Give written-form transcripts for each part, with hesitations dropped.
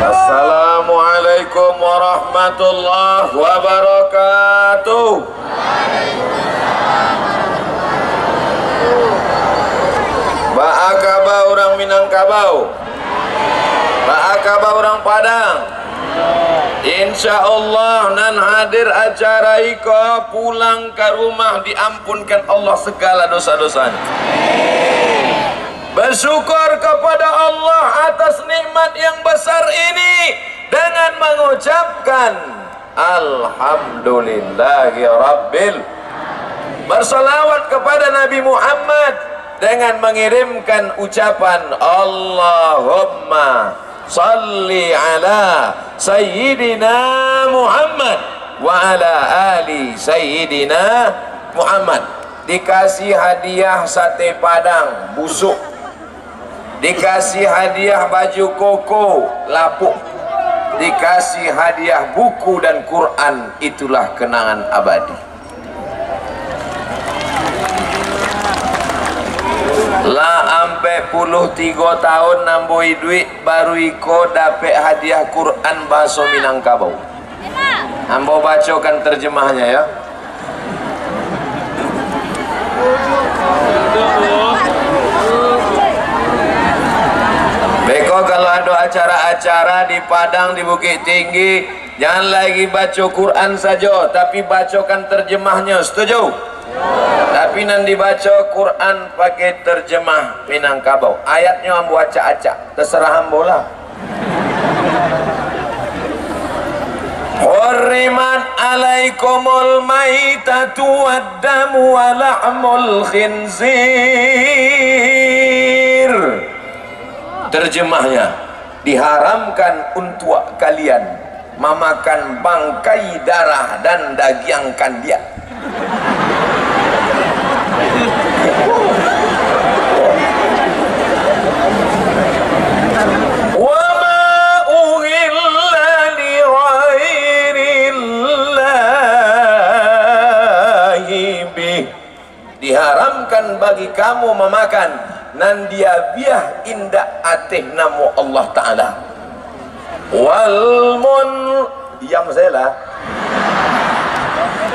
Assalamualaikum warahmatullahi wabarakatuh. Ba'akaba orang Minangkabau, ba'akaba orang Padang. InsyaAllah nan hadir acara iko pulang ke rumah diampunkan Allah segala dosa-dosanya. Bersyukur kepada Allah atas nikmat yang besar ini dengan mengucapkan Alhamdulillahi Rabbil. Bersalawat kepada Nabi Muhammad dengan mengirimkan ucapan Allahumma salli ala Sayyidina Muhammad wa ala ali Sayyidina Muhammad. Dikasih hadiah sate padang busuk, dikasih hadiah baju koko lapuk, dikasih hadiah buku dan Quran. Itulah kenangan abadi. Lah ampe puluh 3 tahun namboi duit baru iko dapet hadiah Quran bahasa Minangkabau. Ambo bacakan terjemahnya ya. Beko kalau ada acara-acara di Padang, di Bukit Tinggi, jangan lagi baca Quran saja, tapi bacakan terjemahnya. Setuju? Tapi nanti baca Quran pakai terjemah Minangkabau. Ayatnya ambo acak-acak, terserah ambo lah. Hurrimat alaikumul maitatu waddamu wa lahmul khinzir. Terjemahnya, diharamkan untuk kalian memakan bangkai darah dan daging kandia. Wa ma uhilla li ghairillahi bih. Diharamkan bagi kamu memakan nan dia biah indak atih namo Allah Ta'ala. Wal mun diam saya lah.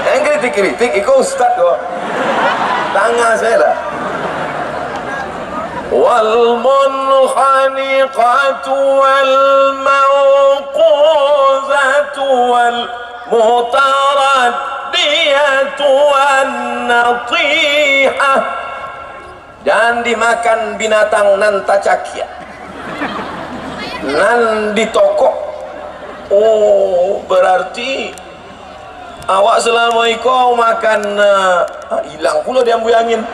Yang kritik-kritik ikut ustaz kok. Tangan saya lah. Wal munkhaniqatu wal mawquzatu wal mutaraddiyatu wan natihah. Dan dimakan binatang nan tacakia, nan ditokok. Oh, berarti awak selama ikau makan hilang pula dia ambuyangin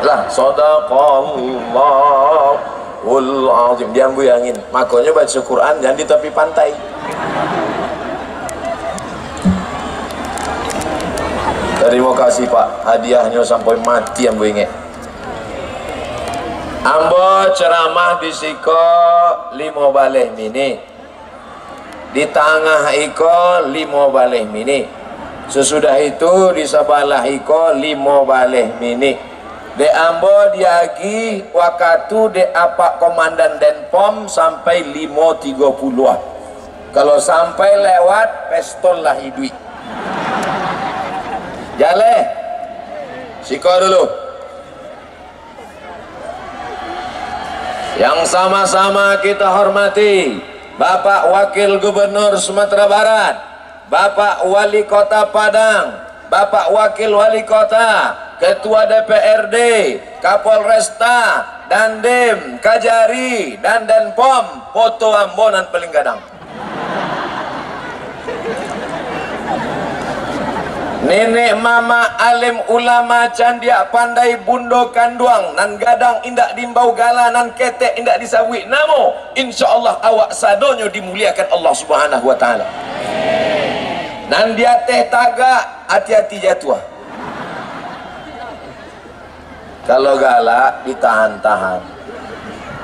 lah. Sadaqallahul azim, dia ambuyangin. Makanya baca Quran jangan di tepi pantai. Terima kasih Pak, hadiahnya sampai mati ambo ingat. Ambo ceramah di siko 5 baleh mini, di tengah iko 5 baleh mini, sesudah itu di sebelah iko 5 baleh mini. De ambo diagi waktu de apa komandan Denpom sampai 5.30. Kalau sampai lewat pestol lah hidui. Jale, siko dulu. Yang sama-sama kita hormati Bapak Wakil Gubernur Sumatera Barat, Bapak Wali Kota Padang, Bapak Wakil Wali Kota, Ketua DPRD, Kapolresta, Dandim, Kajari, dan Denpom, Poto Ambonan Pelinggadang. Nenek mama alim ulama candia pandai bundo kanduang nan gadang indak dimbau gala nan ketek indak disawi namo insyaallah awak sadonyo dimuliakan Allah Subhanahu wa taala. Nan dia teh taga hati-hati jatuh. Kalau galak ditahan-tahan.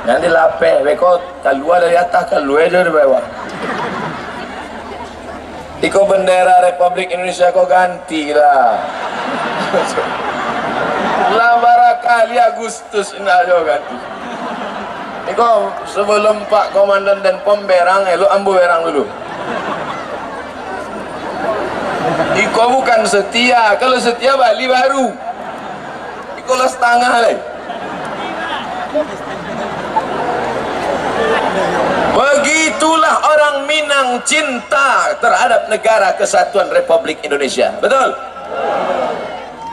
Yang dilapeh beko keluar dari atas keluar dari bawah. Iko bendera Republik Indonesia kau gantilah. Lah barakali Agustus indah juga tuh. Niko sebelum Pak Komandan dan Pom berang, lu ambu berang dulu. Iko bukan setia, kalau setia Bali baru. Iko lah setengah lagi. Begitulah orang Minang cinta terhadap negara kesatuan Republik Indonesia. Betul?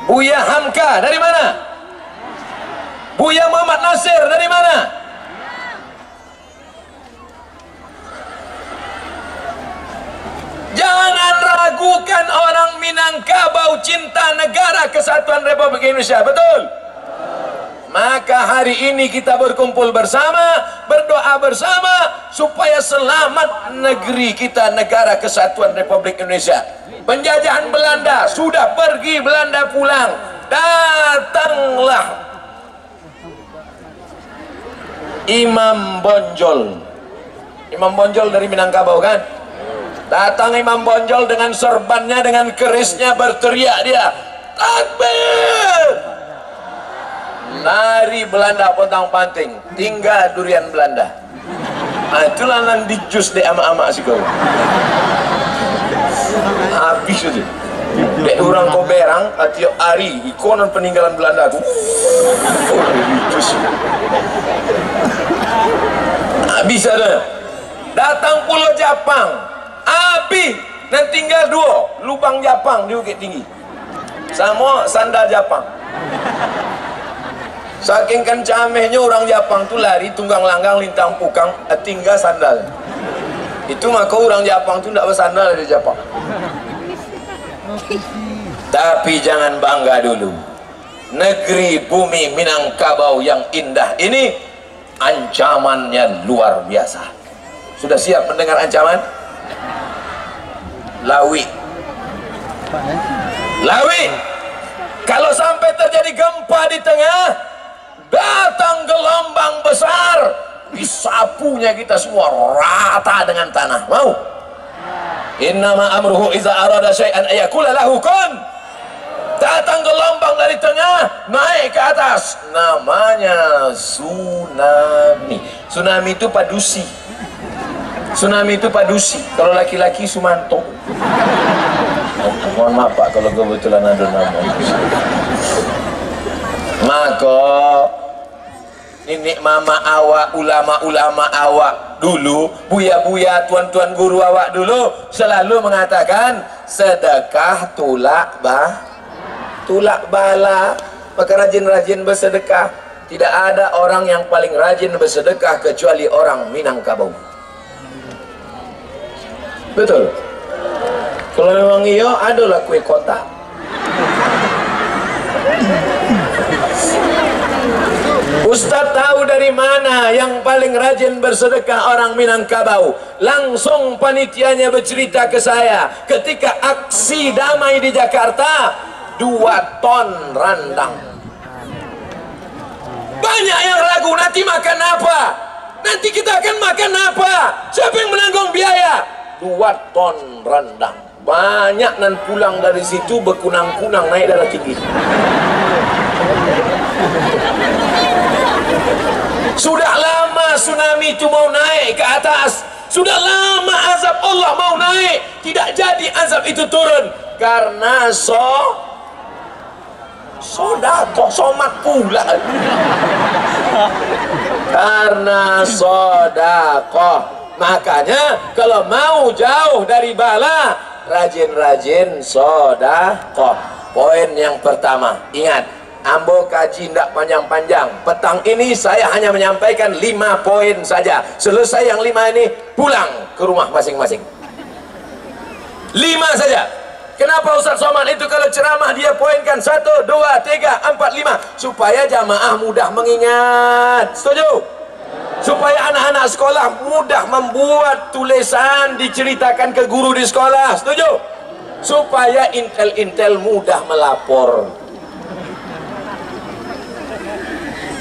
Buya Hamka dari mana? Buya Muhammad Nasir dari mana? Jangan ragukan orang Minangkabau cinta negara kesatuan Republik Indonesia. Betul? Maka hari ini kita berkumpul bersama, berdoa bersama supaya selamat negeri kita, negara kesatuan Republik Indonesia. Penjajahan Belanda sudah pergi, Belanda pulang. Datanglah Imam Bonjol. Imam Bonjol dari Minangkabau kan? Datang Imam Bonjol dengan sorbannya, dengan kerisnya, berteriak dia, takbir! Lari Belanda pontang panting, tinggal durian Belanda. Nah, itulah yang dijus deh ama-ama sih kau. Habis itu. Dek orang kau berang, tiap hari ikonan peninggalan Belanda aku. Dijus. Habis ada. Datang Pulau Japang. Habis. Dan tinggal dua lubang Japang di Bukit Tinggi. Sama sandal Japang. Saking kencamehnya orang Japang tuh lari tunggang langgang lintang pukang tinggal sandal. Itu maka orang Japang tuh tidak bersandal di Japang. Tapi jangan bangga dulu. Negeri bumi Minangkabau yang indah ini ancamannya luar biasa. Sudah siap mendengar ancaman? Lawi. Lawi. Kalau sampai terjadi gempa di tengah, datang gelombang besar, disapunya kita semua rata dengan tanah. Mau? Innama amruhu iza arada syai'an ayakula lahu kun. Datang gelombang dari tengah, naik ke atas, namanya tsunami. Tsunami itu padusi. Tsunami itu padusi. Kalau laki-laki Sumanto. Mohon maaf Pak kalau kebetulan ada nama. Maka nenek mama awak, ulama-ulama awak dulu, buya-buya, tuan-tuan guru awak dulu selalu mengatakan sedekah tulak bala. Maka rajin-rajin bersedekah. Tidak ada orang yang paling rajin bersedekah kecuali orang Minangkabau. Betul? Kalau memang iya, adalah kue kotak. Ustadz tahu dari mana yang paling rajin bersedekah orang Minangkabau. Langsung panitianya bercerita ke saya, ketika aksi damai di Jakarta, 2 ton randang. Banyak yang ragu, nanti makan apa? Nanti kita akan makan apa? Siapa yang menanggung biaya? 2 ton randang. Banyak nan pulang dari situ berkunang-kunang naik darah tinggi. Sudah lama tsunami itu mau naik ke atas. Sudah lama azab Allah mau naik. Tidak jadi azab itu turun. Karena sodakoh, somat pula. Karena sodakoh. Makanya kalau mau jauh dari bala, rajin-rajin sodakoh. Poin yang pertama, ingat, ambo kaji tidak panjang-panjang. Petang ini saya hanya menyampaikan 5 poin saja. Selesai yang 5 ini, pulang ke rumah masing-masing. 5 saja. Kenapa Ustaz Somad itu kalau ceramah dia poinkan 1, 2, 3, 4, 5 supaya jamaah mudah mengingat. Setuju? Supaya anak-anak sekolah mudah membuat tulisan diceritakan ke guru di sekolah. Setuju? Supaya intel-intel mudah melapor.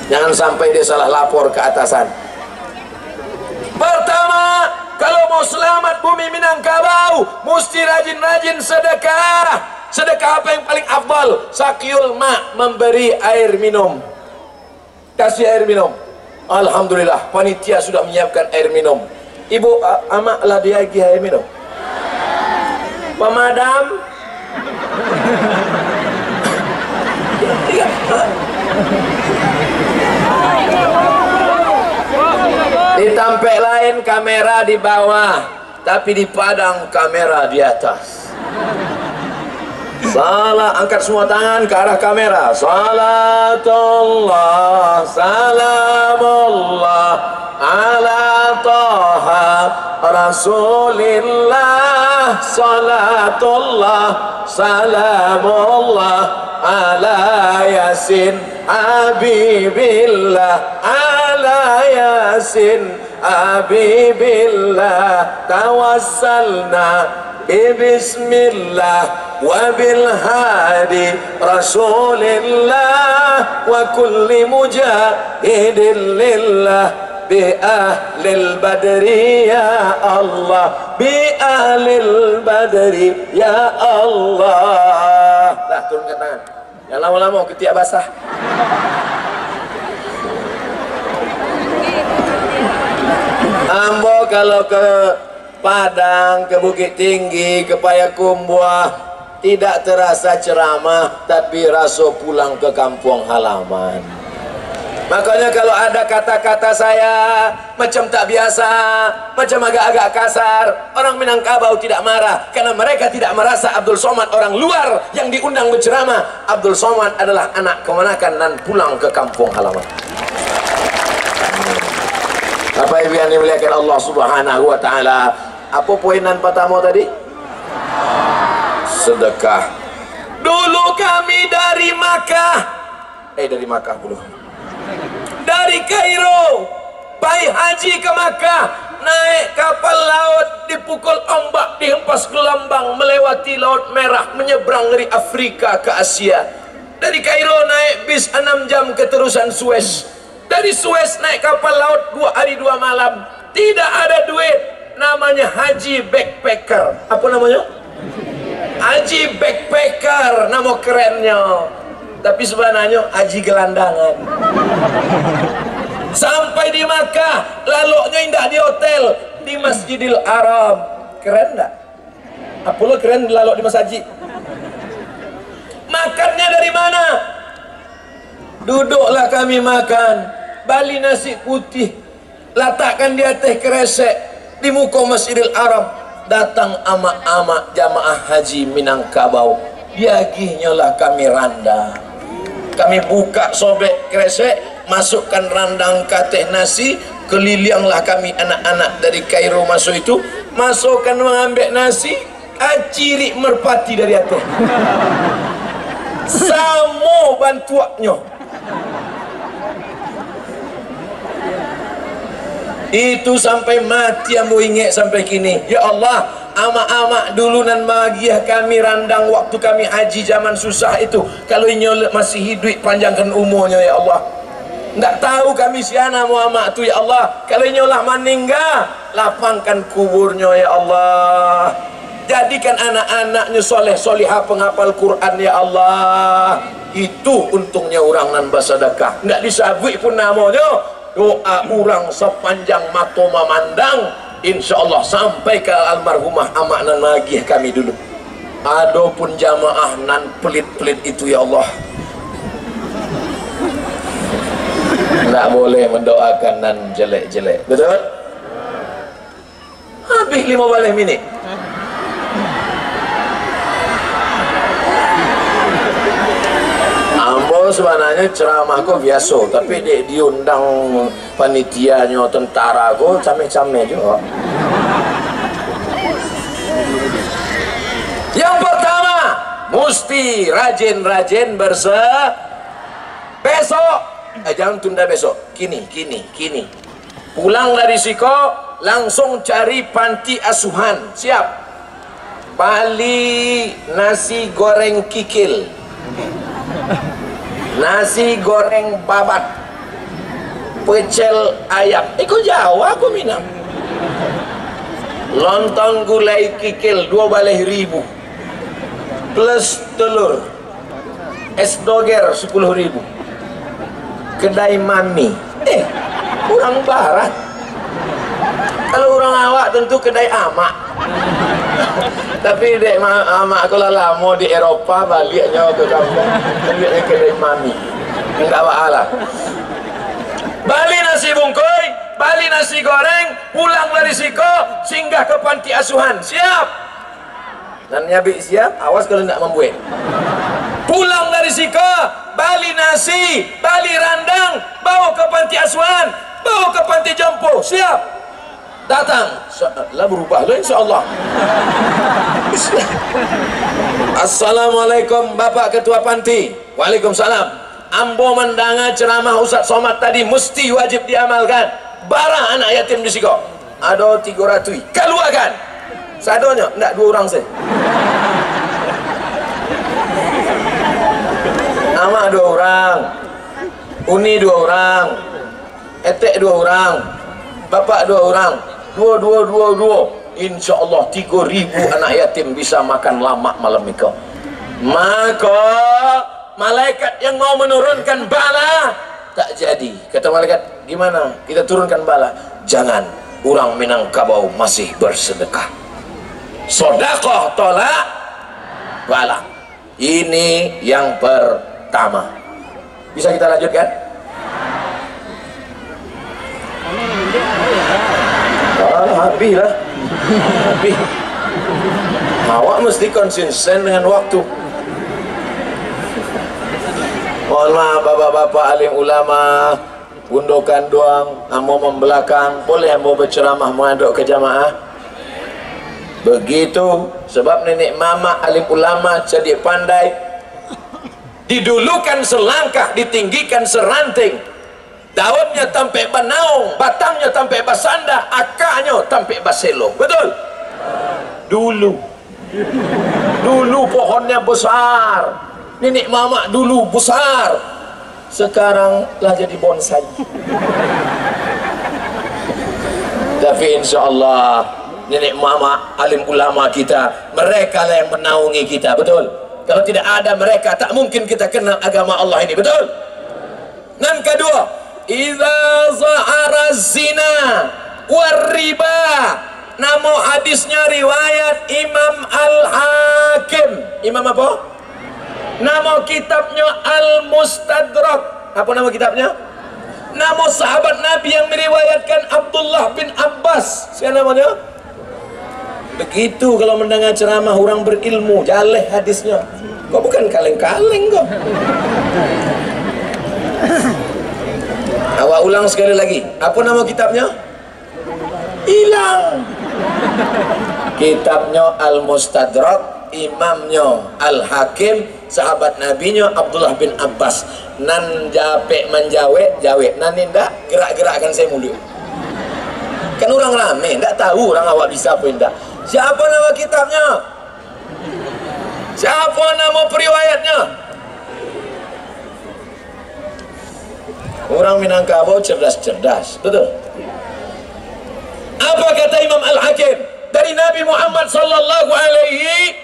Jangan sampai dia salah lapor ke atasan. Pertama, kalau mau selamat bumi Minangkabau, mesti rajin-rajin sedekah. Sedekah apa yang paling afdal? Sakyul ma, memberi air minum. Kasih air minum. Alhamdulillah, panitia sudah menyiapkan air minum. Ibu, amaklah dia lagi air minum. Pemadam. Di tampek lain kamera di bawah, tapi di Padang kamera di atas. Salah, angkat semua tangan ke arah kamera. Salatullah, salamullah ala Taha Rasulillah. Salatullah, salamullah ala Yasin Habibillah. Ala Yasin Habibillah. Tawassalna Bismillah wa bil hadi Rasulillah wa kulli mujahidin lillah bi ahlil badri ya Allah, bi ahlil badri ya Allah. Dah, turunkan tangan. Yang lama-lama ketiak basah. Ambo kalau ke Padang, ke Bukit Tinggi, ke Payakumbuh, tidak terasa ceramah, tapi rasa pulang ke kampung halaman. Makanya kalau ada kata-kata saya macam tak biasa, macam agak-agak kasar, orang Minangkabau tidak marah, karena mereka tidak merasa Abdul Somad orang luar yang diundang berceramah. Abdul Somad adalah anak kemenakan dan pulang ke kampung halaman. Bapak Ibu yang dimuliakan Allah Subhanahu wa taala, apa poinan pertama tadi? Sedekah. Dulu kami dari Makkah, dari Makkah dulu. Dari Kairo, bayi haji ke Makkah, naik kapal laut, dipukul ombak, dihempas gelombang, melewati Laut Merah, menyeberang dari Afrika ke Asia. Dari Kairo naik bis 6 jam ke terusan Suez. Dari Suez naik kapal laut 2 hari 2 malam. Tidak ada duit, namanya haji backpacker. Apa namanya? Haji backpacker, nama kerennya. Tapi sebenarnya haji gelandangan. Sampai di Makkah, lalunya indah di hotel, di Masjidil Haram. Keren tak? Apa lo keren lalu di masjid? Makannya dari mana? Duduklah kami makan. Bali nasi putih, letakkan di atas kresek di muka Masjidil Haram. Datang amak-amak jamaah haji Minangkabau, biaginya lah kami randang. Kami buka sobek kresek, masukkan randang ke teh nasi, kelilinglah kami anak-anak dari Kairo masuk itu, masukkan mengambil nasi, aciri merpati dari atas. Samo bantuannya. Itu sampai mati yang mau ingat sampai kini. Ya Allah, amak-amak dulu nan bahagia kami randang waktu kami haji zaman susah itu. Kalau inyo masih hidup, panjangkan umurnya ya Allah. Nggak tahu kami siana Muhammad tu ya Allah. Kalau inyo lah meninggal, lapangkan kuburnya ya Allah. Jadikan anak-anaknya soleh solihah penghafal Quran ya Allah. Itu untungnya orang nan bersedekah. Nggak disabui pun namanya. Doa orang sepanjang mata memandang, insya Allah sampai ke almarhumah amak nan magih kami dulu. Adapun jamaah nan pelit-pelit itu ya Allah, nggak boleh mendoakan nan jelek-jelek, betul? Habis 15 menit. Sebenarnya ceramahku biasa, tapi dia diundang panitianya tentara aku cameh-cameh juga. Yang pertama, mesti rajin-rajin besok, jangan tunda besok, kini. Pulang dari Siko, langsung cari panti asuhan, siap. Bali nasi goreng kikil, nasi goreng babat, pecel ayam. Ikut Jawa aku minum. Lontong gulai kikil 12.000. plus telur, es doger 10.000. Kedai mami, orang barat. Kalau orang awak tentu kedai amak. Tapi dek amak kalau lama di Eropa, baliknya ke kampung, baliknya kedai mami. Enggak apa-apa. Bali nasi bungkuy, bali nasi goreng, pulang dari siko, singgah ke panti asuhan. Siap? Dan nyabi siap, awas kalau tidak membuat. Pulang dari siko, bali nasi, bali randang, bawa ke panti asuhan, bawa ke panti jompo. Siap? Datang. Lah berubah lo insyaAllah. Assalamualaikum Bapak Ketua Panti. Waalaikumsalam. Ambo mendanga ceramah Ustaz Somad tadi mesti wajib diamalkan. Barang anak yatim di siko. Ada 300. Keluarkan. Sadonya, enggak 2 orang saya. Nama 2 orang. Uni 2 orang. Etek 2 orang. Bapak 2 orang. 2. InsyaAllah 3.000 anak yatim bisa makan lama malam itu. Maka malaikat yang mau menurunkan bala tak jadi. Kata malaikat, gimana kita turunkan bala? Jangan, orang Minangkabau masih bersedekah. Sedekah tolak bala. Ini yang pertama. Bisa kita lanjutkan? Habis lah. Habis. Awak mesti konsisten dengan waktu. Mohon maaf bapak-bapak alim ulama, gundukan doang, ambo membelakang, boleh ambo berceramah mengaduk ke jamaah. Begitu, sebab nenek mama alim ulama jadi pandai, didulukan selangkah, ditinggikan seranting, daunnya tampai banaung, batangnya tampai basanda, akarnya tampai baselo. Betul? Dulu pohonnya besar, nenek mama dulu besar, sekarang lah jadi bonsai. Tapi insya Allah nenek mama alim ulama kita, mereka lah yang menaungi kita. Betul? Kalau tidak ada mereka, tak mungkin kita kenal agama Allah ini. Betul? Dan kedua, idza zahara zina war-riba. Nama hadisnya riwayat Imam Al-Hakim. Imam apa? Nama kitabnya Al-Mustadrak. Apa nama kitabnya? Nama sahabat Nabi yang meriwayatkan Abdullah bin Abbas. Siapa namanya? Begitu kalau mendengar ceramah orang berilmu, jaleh hadisnya. Kok bukan kaleng-kaleng kok. Awak ulang sekali lagi. Apa nama kitabnya? Hilang. Kitabnya Al-Mustadrak, imamnya Al-Hakim, sahabat nabinya Abdullah bin Abbas. Nan japek menjawet, jawet. Nan indah gerak-gerakkan saya mulut. Kan orang rame, enggak tahu orang awak bisa apa indah. Siapa nama kitabnya? Siapa nama periwayatnya? Orang Minangkabau cerdas-cerdas, betul? Apa kata Imam Al-Hakim dari Nabi Muhammad sallallahu alaihi,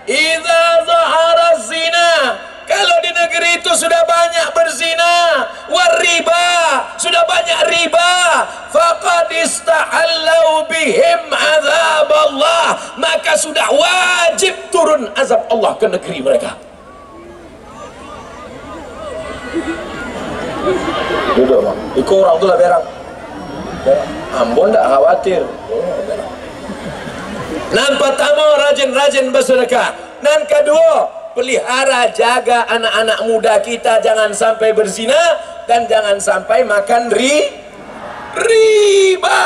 idza zahara zina, kalau di negeri itu sudah banyak berzina, war-riba, sudah banyak riba, faqad istahallau bihim azab Allah, maka sudah wajib turun azab Allah ke negeri mereka. Duduk bang, ikut orang tu lah berang. Ambon tak khawatir. Nan pertama, rajin-rajin bersedekah. Nan kedua, pelihara jaga anak-anak muda kita jangan sampai berzina dan jangan sampai makan riba.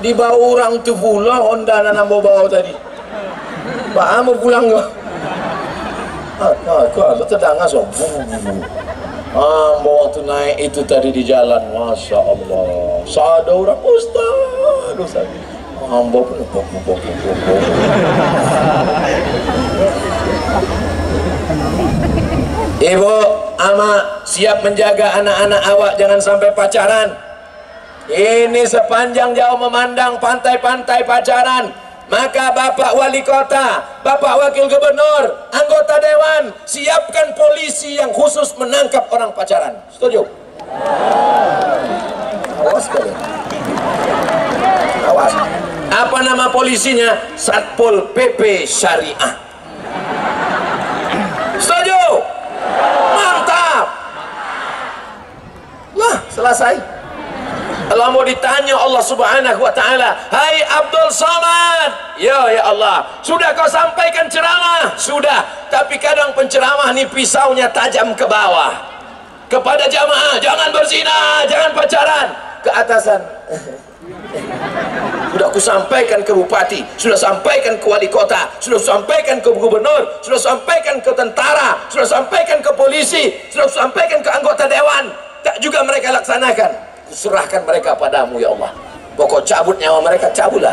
Di bawah orang tu pula Honda nan ambo bawa tadi. Pak ambo pulang ke? Kau terdengar so. Ambo waktu naik itu tadi di jalan, masya Allah, ada orang Ustaz, ambo pun Ibu, ama siap menjaga anak-anak awak jangan sampai pacaran. Ini sepanjang jauh memandang pantai-pantai pacaran, Maka Bapak Wali Kota, Bapak Wakil Gubernur, anggota Dewan, siapkan polisi yang khusus menangkap orang pacaran. Setuju? Awas kalian. Awas. Apa nama polisinya? Satpol PP Syariah. Setuju? Mantap. Lah, selesai. Kalau mau ditanya Allah Subhanahu wa Ta'ala, hai Abdul Somad, ya Allah, sudah kau sampaikan ceramah? Sudah, tapi kadang penceramah nih pisaunya tajam ke bawah. Kepada jamaah, jangan berzina, jangan pacaran. Ke atasan, sudah aku sampaikan ke bupati, sudah sampaikan ke wali kota, sudah sampaikan ke gubernur, sudah sampaikan ke tentara, sudah sampaikan ke polisi, sudah sampaikan ke anggota dewan, tak juga mereka laksanakan. Serahkan mereka padamu ya Allah. Pokok cabut nyawa mereka, cabutlah.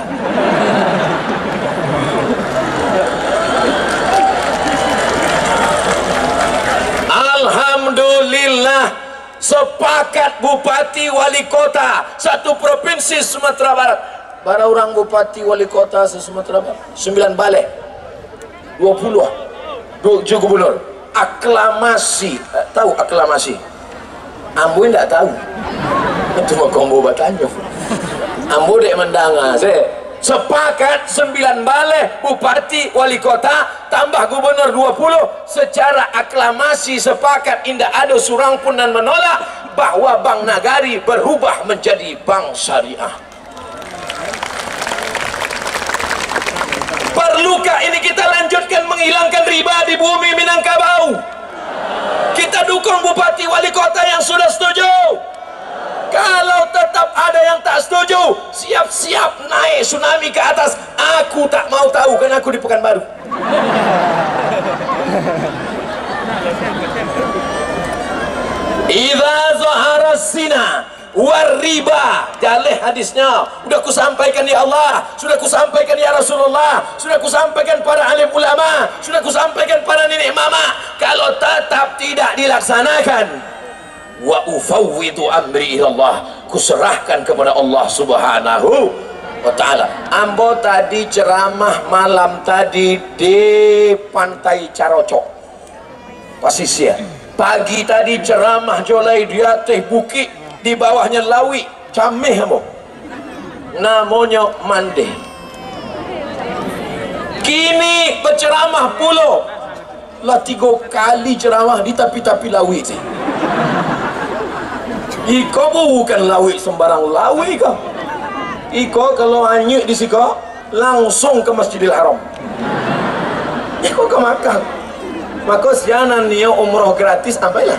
Alhamdulillah, sepakat bupati wali kota satu provinsi Sumatera Barat. Bara orang bupati wali kota Sumatera Barat 9 balik 20 gubernur. Aklamasi. Tahu aklamasi? Ambo tidak tahu. Itu mau kombo batanya. Ambo dek mendengar. Sepakat 9 balik bupati wali kota tambah gubernur 20 secara aklamasi sepakat, indah ada surang pun dan menolak bahwa Bank Nagari berubah menjadi bank syariah. Perlukah ini kita lanjutkan menghilangkan riba di bumi Minangkabau? Kita dukung bupati wali kota yang sudah setuju. Kalau tetap ada yang tak setuju, siap-siap naik tsunami ke atas. Aku tak mau tahu, kan aku di Pekanbaru. Idza zahara zina wariba, jalih hadisnya. Sudah ku sampaikan ya Allah, sudah ku sampaikan ya Rasulullah, sudah ku sampaikan para alim ulama, sudah ku sampaikan para nenek mama. Kalau tetap tidak dilaksanakan, wa ufawwidu amri ilallah, kuserahkan kepada Allah Subhanahu wa Ta'ala. Ambo tadi ceramah malam tadi di Pantai Carocok Pasisir. Pagi tadi ceramah jolai di atas bukit, di bawahnya lawi camih ambo, namanya Mande. Kini berceramah puluh lah 3 kali ceramah di tapi-tapi lawi sih. Iko bukan lawi sembarang lawi kau. Iko kalau hanyut di siko langsung ke Masjidil Haram. Iko ke Makkah. Maka sianan dia umroh gratis apa ya?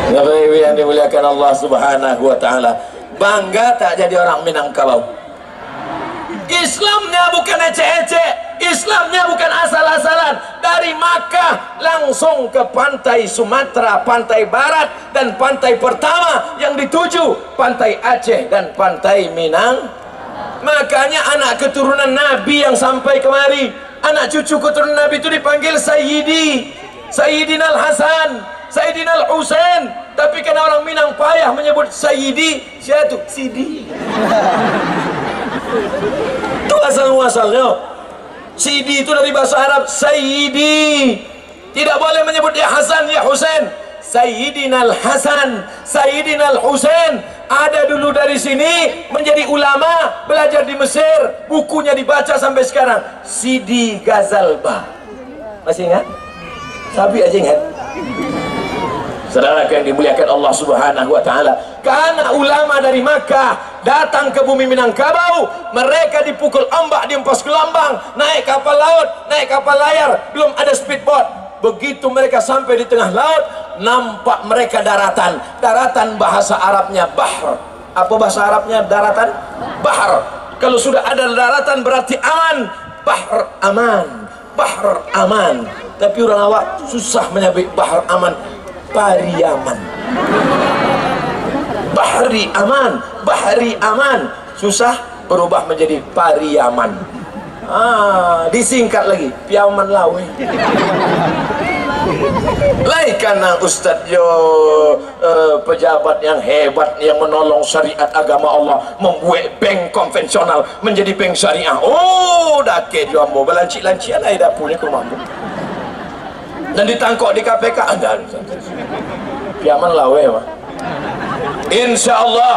Bapak-ibu yang dimuliakan Allah Subhanahu wa Ta'ala, bangga tak jadi orang Minangkabau. Islamnya bukan ecek-ecek, Islamnya bukan asal-asalan. Dari Makkah langsung ke pantai Sumatera, pantai barat, dan pantai pertama yang dituju pantai Aceh dan pantai Minang. Makanya anak keturunan Nabi yang sampai kemari, anak cucu keturunan Nabi itu dipanggil Sayyidi, Sayyidina Al-Hasan, Sayyidina Al-Husain. Tapi karena orang Minang payah menyebut Sayyidi, siapa itu? Sidi. Itu asal-muasalnya. Sidi itu dari bahasa Arab Sayyidi. Tidak boleh menyebut ya Hasan, ya Husain. Sayyidina Al-Hasan, Sayyidina Al-Husain ada dulu dari sini, menjadi ulama, belajar di Mesir, bukunya dibaca sampai sekarang. Sidi Ghazalba. Masih ingat? Sabi aja ingat. Saudara yang dimuliakan Allah Subhanahu wa Ta'ala, karena ulama dari Makkah datang ke bumi Minangkabau, mereka dipukul ombak, diempos gelombang, naik kapal laut, naik kapal layar, belum ada speedboat. Begitu mereka sampai di tengah laut, nampak mereka daratan. Daratan bahasa Arabnya bahr. Apa bahasa Arabnya daratan? Bahr. Kalau sudah ada daratan berarti aman. Bahr aman, bahr aman. Tapi orang awak susah menyebut bahr aman. Pariaman. Bahri aman, bahri aman, susah berubah menjadi Pariaman. Disingkat lagi Piaman Lawe. Lain karena Ustadz yo pejabat yang hebat yang menolong syariat agama Allah, membuat bank konvensional menjadi bank syariah. Oh, dah ke jombo belancik-lancian ai dah punya ke mampu. Dan ditangkap di KPK ada. Piaman lawe mah. Insyaallah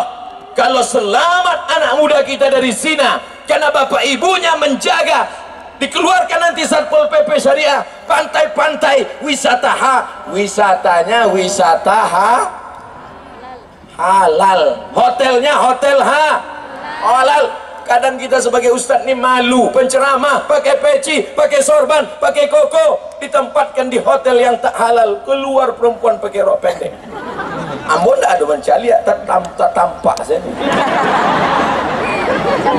kalau selamat anak muda kita dari zina karena bapak ibunya menjaga, dikeluarkan nanti Satpol PP Syariah, pantai-pantai wisatanya wisata halal, hotelnya hotel halal. Kadang kita sebagai ustadz ini malu penceramah pakai peci, pakai sorban, pakai koko, ditempatkan di hotel yang tak halal, keluar perempuan pakai rok pendek. Ambon dah ada mencari tak tampak saya.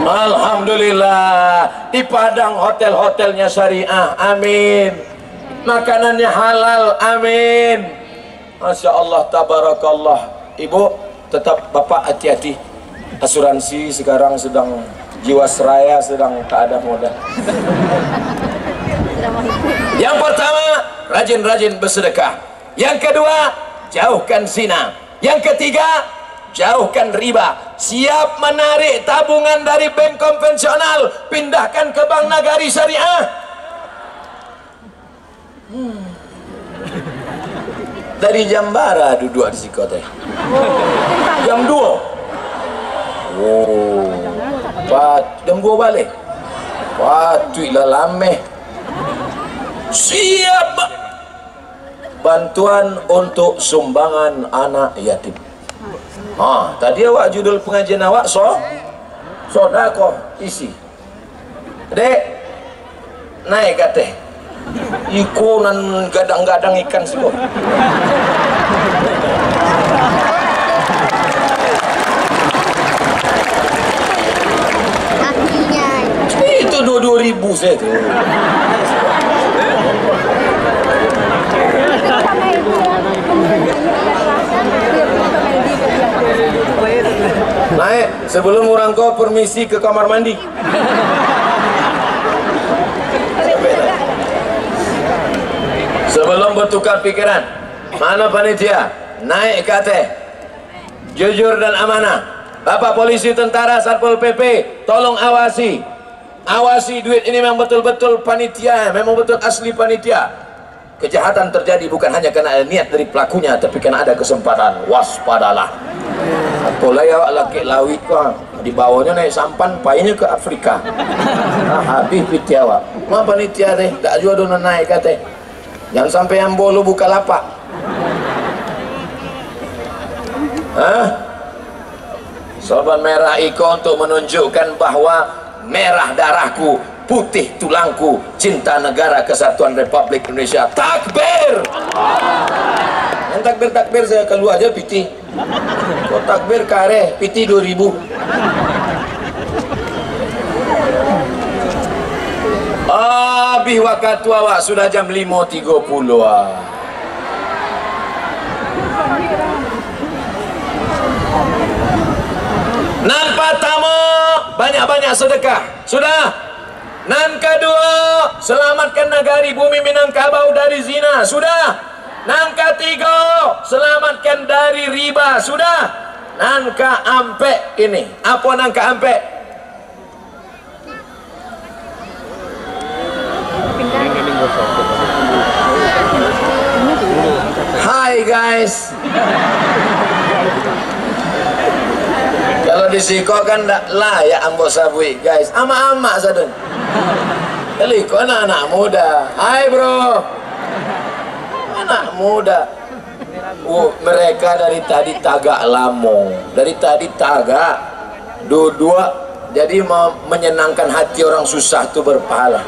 Alhamdulillah di Padang hotel-hotelnya syariah, amin. Makanannya halal, amin. Masya Allah, tabarakallah. Ibu tetap, bapak hati-hati. Asuransi sekarang sedang, jiwasraya sedang tak ada modal. Yang pertama, rajin-rajin bersedekah. Yang kedua, jauhkan zina. Yang ketiga, jauhkan riba. Siap menarik tabungan dari bank konvensional, pindahkan ke bank nagari syariah. Dari Jambara duduk di Sikote. Jam 2. Oh, jam 2 balik. Patuilah lameh. Siap bantuan untuk sumbangan anak yatim. Tadi awak judul pengajian awak sodako isi. Dek, naik kateh. Ikonan gadang-gadang ikan sih. Itu 22.000 saya tuh. Naik sebelum orang kau permisi ke kamar mandi. Sebelum bertukar pikiran, mana panitia? Naik ke atas. Jujur dan amanah. Bapak polisi, tentara, Satpol PP, tolong awasi. Awasi duit ini memang betul-betul panitia, memang betul asli panitia. Kejahatan terjadi bukan hanya karena ada niat dari pelakunya, tapi karena ada kesempatan. Waspadalah. Ataulah ya laki lawit kok di bawahnya naik sampan, payahnya ke Afrika. Habis piti awak. Ma panitia teh, tak juga dona naik kate. Jangan sampai yang bolu buka lapak. Sorban merah iko untuk menunjukkan bahwa merah darahku, putih tulangku, cinta negara kesatuan Republik Indonesia. Takbir! Yang takbir saya keluar aja piti. Kok takbir kare piti 2000. Waktu awak sudah jam 5.30. Nan pertama, banyak-banyak sedekah. Sudah. Nan kedua, selamatkan negari bumi Minangkabau dari zina. Sudah. Nan ketiga, selamatkan dari riba. Sudah. Nan keempat ini. Apa nan keempat? Hai guys. Kalau di Siko kan tak layak ambo sabui guys. Ama-ama sadun. Kali kau anak-anak muda. Hai bro. Anak muda. Mereka dari tadi tagak lamong. Dari tadi tagak. Dua-dua. Jadi menyenangkan hati orang susah tu berpahala.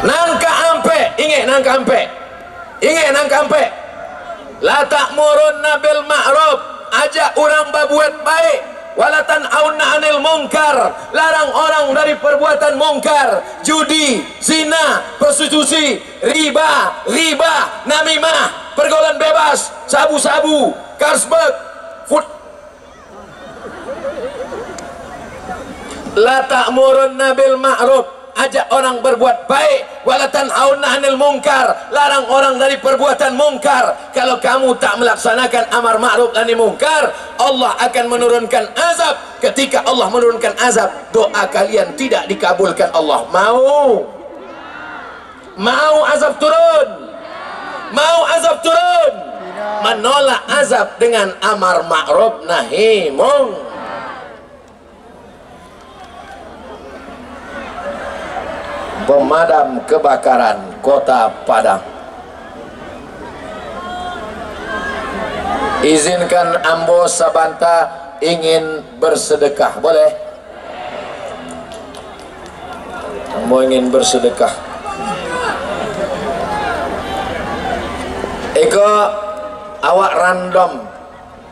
Nangka ampe, ingat nangka ampe, ingat nangka ampe. La ta'murunna bil ma'ruf, ajak orang berbuat baik. Wala tanhauna 'anil munkar, larang orang dari perbuatan mungkar. Judi, zina, prostitusi, riba, namimah, pergaulan bebas, sabu-sabu, Carlsberg, food. La ta'murunna bil ma'ruf, ajak orang berbuat baik. wala tanhauna 'anil munkar, larang orang dari perbuatan mungkar. Kalau kamu tak melaksanakan amar ma'ruf nahi munkar, Allah akan menurunkan azab. Ketika Allah menurunkan azab, doa kalian tidak dikabulkan Allah. Mau azab turun? Mau azab turun? Menolak azab dengan amar ma'ruf nahi munkar. Pemadam kebakaran Kota Padang, izinkan Ambo Sabanta ingin bersedekah, boleh? Ambo ingin bersedekah. Eko awak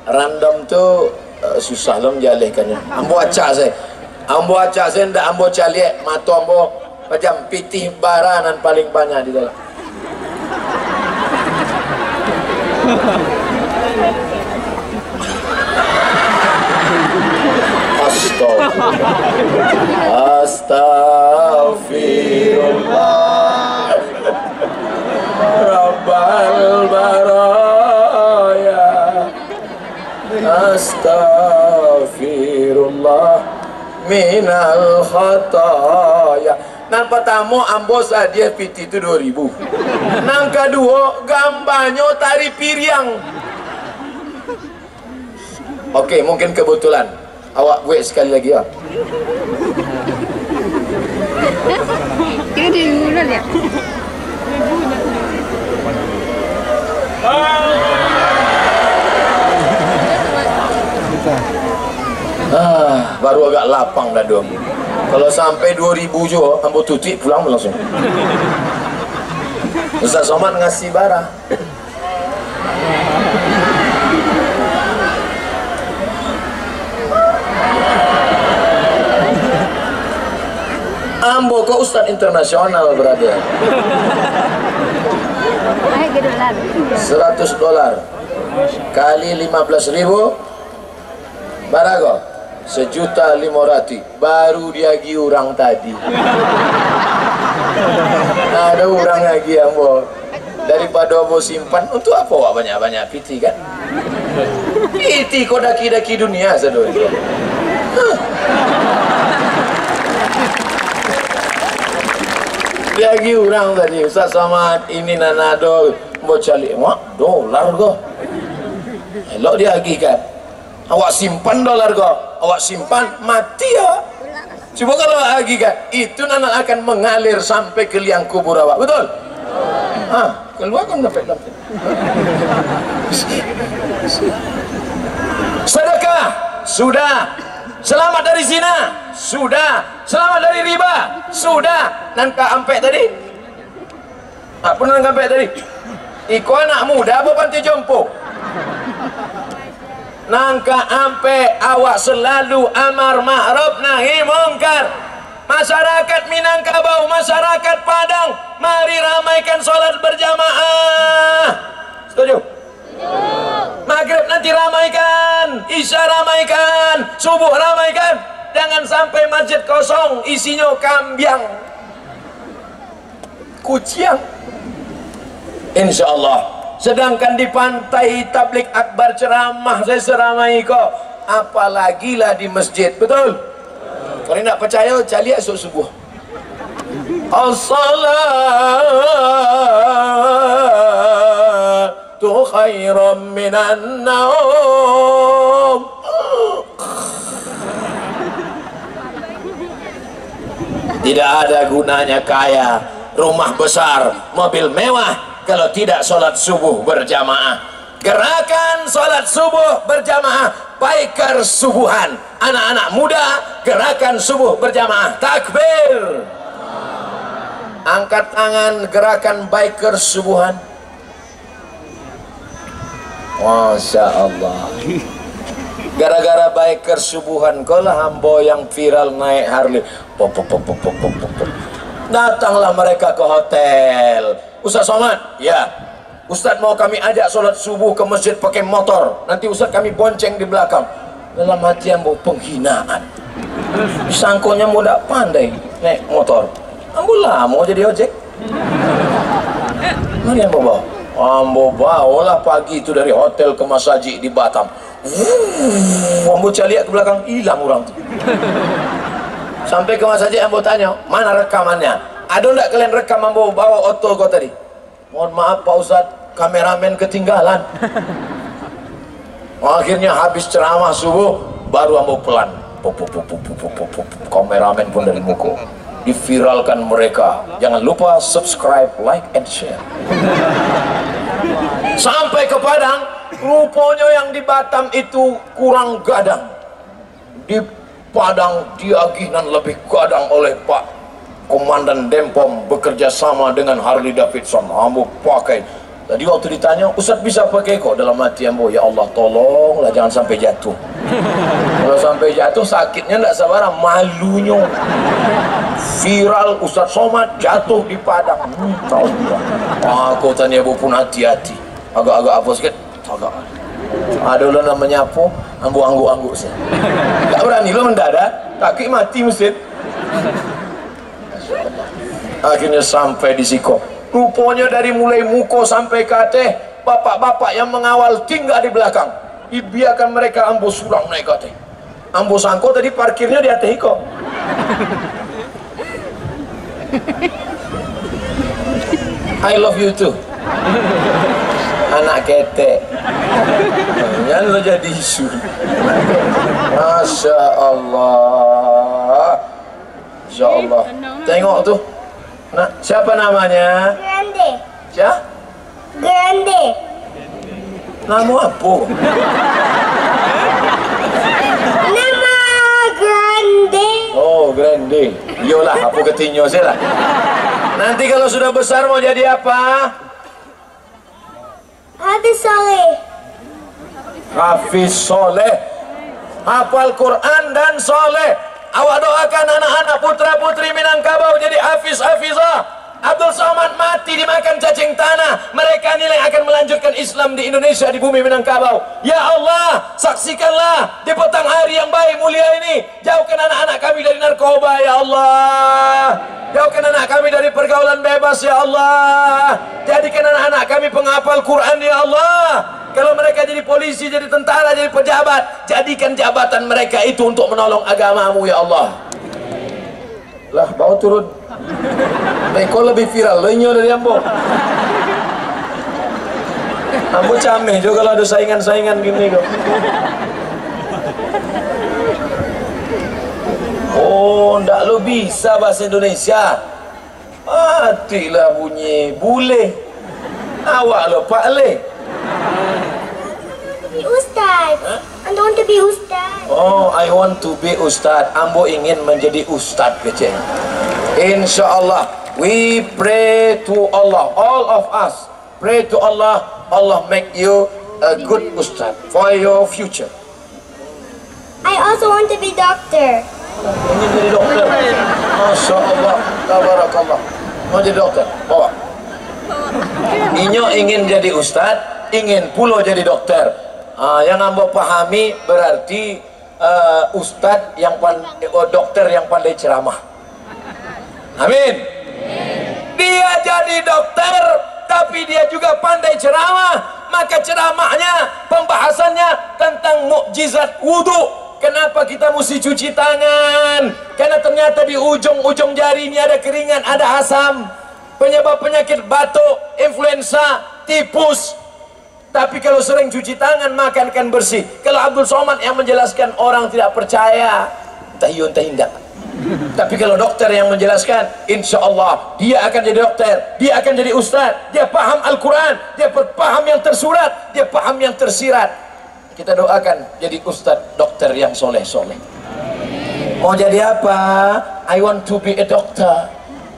random tu susah lah menjalihkannya. Ambo acak saya ndak ambo caliek mata ambo macam pitih baranan paling banyak di dalam. Astaghfirullah Rabbal baraya, astaghfirullah minal khataya. Nang pertama ambo sadia piti itu 2000. Nang kedua gambarnya tari piriang. Okey, mungkin kebetulan. Awak buat sekali lagi ya. Jadi dulu ya. Baru agak lapang dah dong. Kalau sampai 2000 juga, ambo tutik pulang langsung. Ustaz Somad ngasih barang. Ambo kok Ustaz internasional berada. $100 kali 15.000 barago 1.500.000. Baru dia gi orang tadi. Ada orang lagi ambo. Daripada ambo simpan, untuk apa wak banyak-banyak piti kan? Piti kok daki-daki dunia sedoi. Dia gi orang tadi, Ustaz Somad ini nanado mau cari mak dolar go. Elok dia lagi kan. Awak simpan dolar go, awak simpan mati ya. Coba kalau lagi kan, itu nanti akan mengalir sampai ke liang kubur awak, betul? Keluar kan dapat. Sedekah sudah, selamat dari zina sudah, selamat dari riba sudah. Nangka ampe tadi, apa nangka ampe tadi? Iko anak muda apa panti jompo? Nangka ampe awak selalu amar ma'ruf nahi munkar. Masyarakat Minangkabau, masyarakat Padang, mari ramaikan sholat berjamaah. Setuju? Maghrib nanti ramaikan, Isya ramaikan, subuh ramaikan. Jangan sampai masjid kosong, isinya kambiang, kuciang. Insya Allah. Sedangkan di pantai tablik akbar ceramah saya seramai kok, apalagi lah di masjid, betul? Kalau tidak percaya, cari esok subuh. As-salatu khairan minan naum. Tidak ada gunanya kaya, rumah besar, mobil mewah, kalau tidak sholat subuh berjamaah. Gerakan sholat subuh berjamaah, biker subuhan. Anak-anak muda, gerakan subuh berjamaah. Takbir. Angkat tangan, gerakan biker subuhan. Masya Allah. Gara-gara biker subuhan, kalau hambo yang viral naik Harley, datanglah mereka ke hotel. Ustaz Somad, ya, Ustaz mau kami ajak sholat subuh ke masjid pakai motor. Nanti Ustaz kami bonceng di belakang. Dalam hati ambo penghinaan. Sangkonya muda pandai naik motor. Ambo lah mau jadi ojek. Mari ambo bawa. Ambo bawalah pagi itu dari hotel ke Masjid di Batam. Ambo lihat ke belakang, hilang orang tuh. Sampai ke Masjid, ambo tanya, mana rekamannya? Ada enggak kalian rekam ambo bawa oto kau tadi? Mohon maaf Pak Ustadz, kameramen ketinggalan. Akhirnya habis ceramah subuh, baru ambo pelan. Kameramen pun dari muka. Diviralkan mereka. Jangan lupa subscribe, like, and share. Sampai ke Padang, rupanya yang di Batam itu kurang gadang. Di Padang diaginan lebih gadang oleh Pak Komandan Denpom bekerja sama dengan Harley Davidson. Ambo pakai. Tadi waktu ditanya, Ustaz bisa pakai kok? Dalam hati ambo, ya Allah tolonglah jangan sampai jatuh. Kalau sampai jatuh sakitnya tidak sabar, malunya. Viral Ustaz Somad jatuh di Padang. Tahu juga. Aku tanya ibu pun hati-hati. Agak-agak apa sikit? Agak. Ada lo namanya apa? Anggu-anggu sih. Gak berani lo mendadak, kaki mati mesin. Akhirnya sampai di Siko. Rupanya dari mulai muko sampai kate, bapak-bapak yang mengawal tinggal di belakang. Dibiarkan mereka ambo surang naik kate. Ambo sangko tadi parkirnya di atas Iko. I love you too. Anak ketek. Jangan lo jadi isu. Masya Allah. Insya Allah. Tengok tuh. Nah, siapa namanya? Grande. Siapa? Grande. Nama apa? Nama Grande. Oh, Grande. Yolah, apa ketinyo sih lah. Nanti kalau sudah besar mau jadi apa? Hafiz Soleh. Hafiz Soleh. Hafal Quran dan soleh. Awak doakan anak-anak putra-putri Minangkabau jadi hafiz-hafizah. Abdul Somad mati dimakan cacing tanah. Mereka nilai akan melanjutkan Islam di Indonesia, di bumi Minangkabau. Ya Allah, saksikanlah di petang hari yang baik mulia ini. Jauhkan anak-anak kami dari narkoba, ya Allah. Jauhkan anak kami dari pergaulan bebas, ya Allah. Jadikan anak-anak kami penghafal Quran, ya Allah. Kalau mereka jadi polisi, jadi tentara, jadi pejabat, jadikan jabatan mereka itu untuk menolong agamamu, ya Allah. Lah, bau turun. Kau lebih viral, lenyo dari ambo. Ambo cameh juga kalau ada saingan-saingan gini kok. Oh, ndak lo bisa bahasa Indonesia. Matilah bunyi bule. Awak lo Pak Le. Be Ustaz. I want to be Ustaz. Oh, I want to be Ustad. Ambo ingin menjadi Ustad kecil. Insyaallah, we pray to Allah. All of us pray to Allah. Allah make you a good Ustad for your future. I also want to be doctor. Ingin jadi dokter. Masya Allah, tabarakallah. Mau jadi dokter? Bawa. Inyo ingin jadi Ustad, ingin pula jadi dokter. Yang ambo pahami berarti Ustad yang dokter yang pandai ceramah. Amin. Dia jadi dokter, tapi dia juga pandai ceramah. Maka ceramahnya, pembahasannya tentang mukjizat wudu. Kenapa kita mesti cuci tangan? Karena ternyata di ujung-ujung jari ini ada keringat, ada asam. Penyebab penyakit batuk, influenza, tipus. Tapi kalau sering cuci tangan, maka akan bersih. Kalau Abdul Somad yang menjelaskan, orang tidak percaya. Tahyun tahindak. Tapi kalau dokter yang menjelaskan, insya Allah dia akan jadi dokter, dia akan jadi ustaz, dia paham Al-Quran, dia paham yang tersurat, dia paham yang tersirat. Kita doakan jadi ustaz dokter yang soleh-soleh. Mau jadi apa? I want to be a doctor.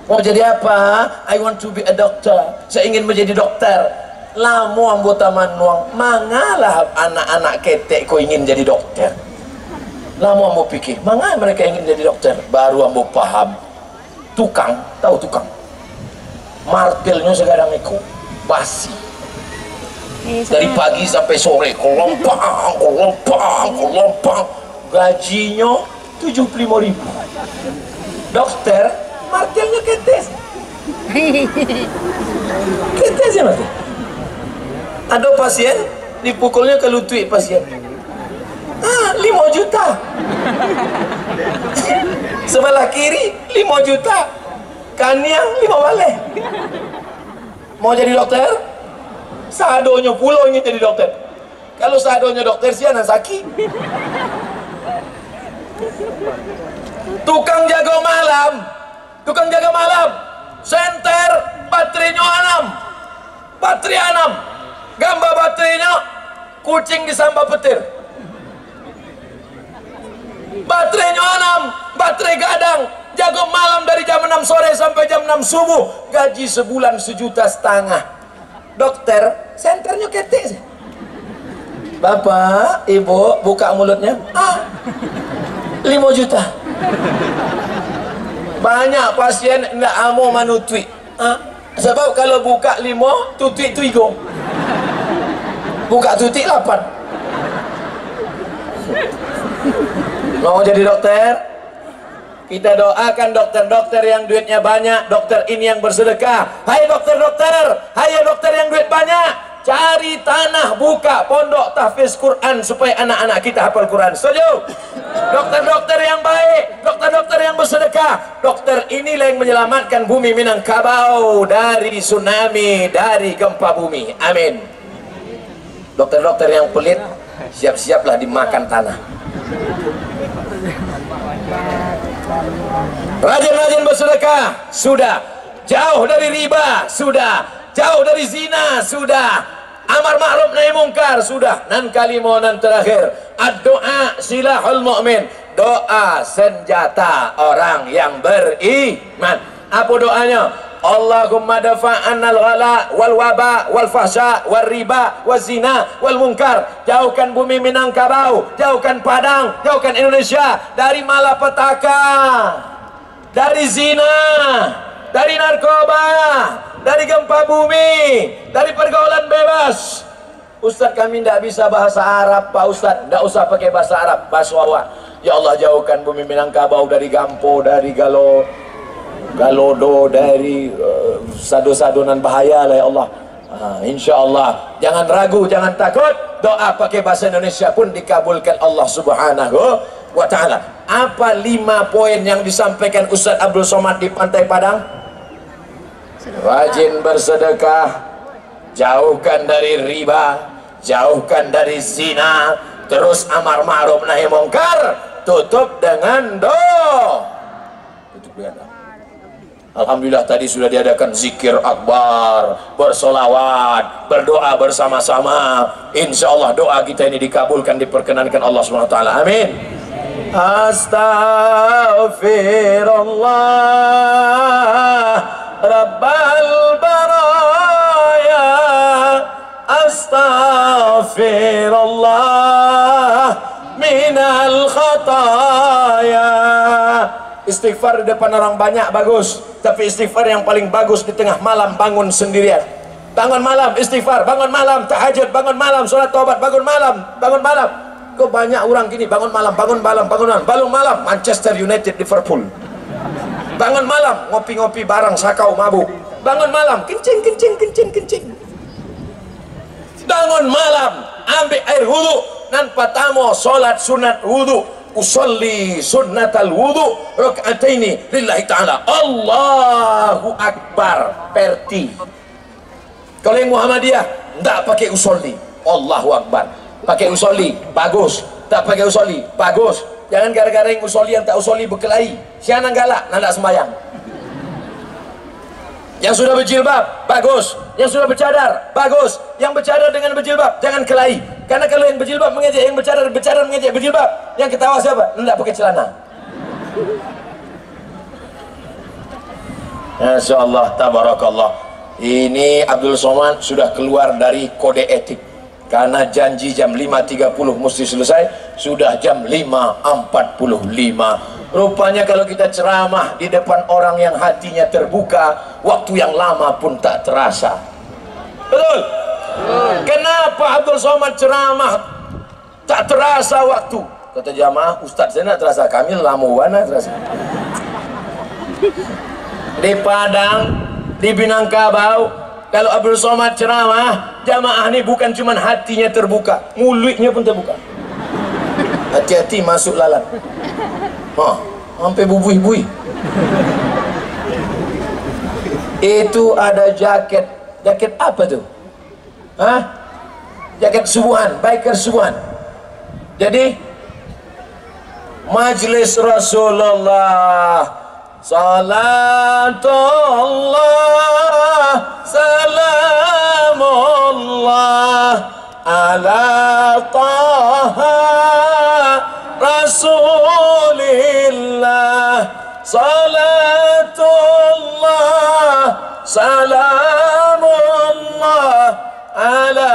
Mau jadi apa? I want to be a doctor. Saya ingin menjadi dokter. Lamu anggota manuang, mangalah anak-anak ketek kau ingin jadi dokter. Lama ambo pikir, mana mereka ingin jadi dokter? Baru ambo paham. Tukang, tahu tukang? Martilnya sekarang itu basi. Dari pagi sampai sore, kolompang. Gajinya 75.000. Dokter, martilnya ketes. Kita aja mati. Ada pasien dipukulnya ke lutut pasien. 5 juta. Sebelah kiri 5 juta. Kanan 5 balai. Mau jadi dokter? Sadonya pulau ingin jadi dokter. Kalau sadonya dokter siapa sakit? Tukang jaga malam, senter baterainya 6, gambar baterainya kucing disambal petir. Baterainya 6, baterai gadang, jaga malam dari jam 6 sore sampai jam 6 subuh, gaji sebulan 1,5 juta. Dokter, senternya ketek. Bapak, ibu, buka mulutnya. 5 juta. Banyak pasien tidak mau manutui. Sebab kalau buka 5, tutui 3. Buka tutui 8. Mau jadi dokter? Kita doakan dokter-dokter yang duitnya banyak, dokter ini yang bersedekah. Hai dokter-dokter, hai dokter yang duit banyak, cari tanah, buka pondok tahfiz Quran supaya anak-anak kita hafal Quran. Setuju? Dokter-dokter yang baik, dokter-dokter yang bersedekah. Dokter inilah yang menyelamatkan bumi Minangkabau dari tsunami, dari gempa bumi. Amin. Dokter-dokter yang pelit, siap-siaplah dimakan tanah. Rajin-rajin bersedekah, sudah. Jauh dari riba, sudah. Jauh dari zina, sudah. Amar ma'ruf nahi mungkar, sudah. Nan kalimo nan terakhir, ad-doa silahul mu'min. Doa senjata orang yang beriman. Apa doanya? Allahumma dafa'annal ghala wal waba wal fahsya wal riba wal zina wal munkar. Jauhkan bumi Minangkabau, jauhkan Padang, jauhkan Indonesia dari malapetaka, dari zina, dari narkoba, dari gempa bumi, dari pergaulan bebas. Ustadz, kami tidak bisa bahasa Arab, Pak Ustadz. Tidak usah pakai bahasa Arab, bahasa Wawa. Ya Allah, jauhkan bumi Minangkabau dari Gampo, dari Galodo, dari sado-sadonan bahaya lah ya Allah. Insya Allah, jangan ragu, jangan takut. Doa pakai bahasa Indonesia pun dikabulkan Allah Subhanahu wa Ta'ala. Apa 5 poin yang disampaikan Ustadz Abdul Somad di Pantai Padang? Rajin bersedekah, jauhkan dari riba, jauhkan dari zina, terus amar ma'ruf nahi mungkar, tutup dengan doa. Alhamdulillah tadi sudah diadakan zikir akbar, bersolawat, berdoa bersama-sama. Insya Allah doa kita ini dikabulkan, diperkenankan Allah SWT. Amin. Astaghfirullah Rabbal baraya, astaghfirullah minal khataya. Istighfar di depan orang banyak bagus, tapi istighfar yang paling bagus di tengah malam bangun sendirian. Bangun malam istighfar, bangun malam tahajud, bangun malam salat taubat, bangun malam, bangun malam. Kok banyak orang gini bangun malam, bangun malam, bangun malam, bangun malam Manchester United, Liverpool. Bangun malam ngopi-ngopi bareng sakau mabuk. Bangun malam kencing. Bangun malam ambil air wudu, nan patamo salat sunat wudu. Usolli sunnatal wudu rakaataini lillahi ta'ala. Allahu Akbar perti. Kalau yang Muhammadiyah tidak pakai usolli, Allahu Akbar. Pakai usolli bagus, tak pakai usolli bagus. Jangan gara-gara yang usolli yang tak usolli berkelahi. Siapa galak nak sembahyang. Yang sudah berjilbab bagus, yang sudah bercadar bagus. Yang bercadar dengan berjilbab jangan kelahi. Karena kalau yang berjilbab mengejek, yang bercadar mengejek berjilbab, yang ketawa siapa? Tidak pakai celana. Masya Allah, tabarakallah. Ini Abdul Somad sudah keluar dari kode etik. Karena janji jam 5.30 mesti selesai, sudah jam 5.45. Rupanya kalau kita ceramah di depan orang yang hatinya terbuka, waktu yang lama pun tak terasa. Betul? Kenapa Abdul Somad ceramah tak terasa waktu? Kata jamaah, Ustadz saya nak terasa, kami lama wana terasa. Di Padang di Minangkabau, kalau Abdul Somad ceramah, jamaah ini bukan cuma hatinya terbuka, mulutnya pun terbuka. Hati-hati masuk lalat. Sampai bubui-bui. Itu ada jaket. Jaket apa tuh? Jaket subuhan, biker subuhan. Jadi majlis Rasulullah, salatullah salamullah ala taha rasulillah, salatullah salamullah ala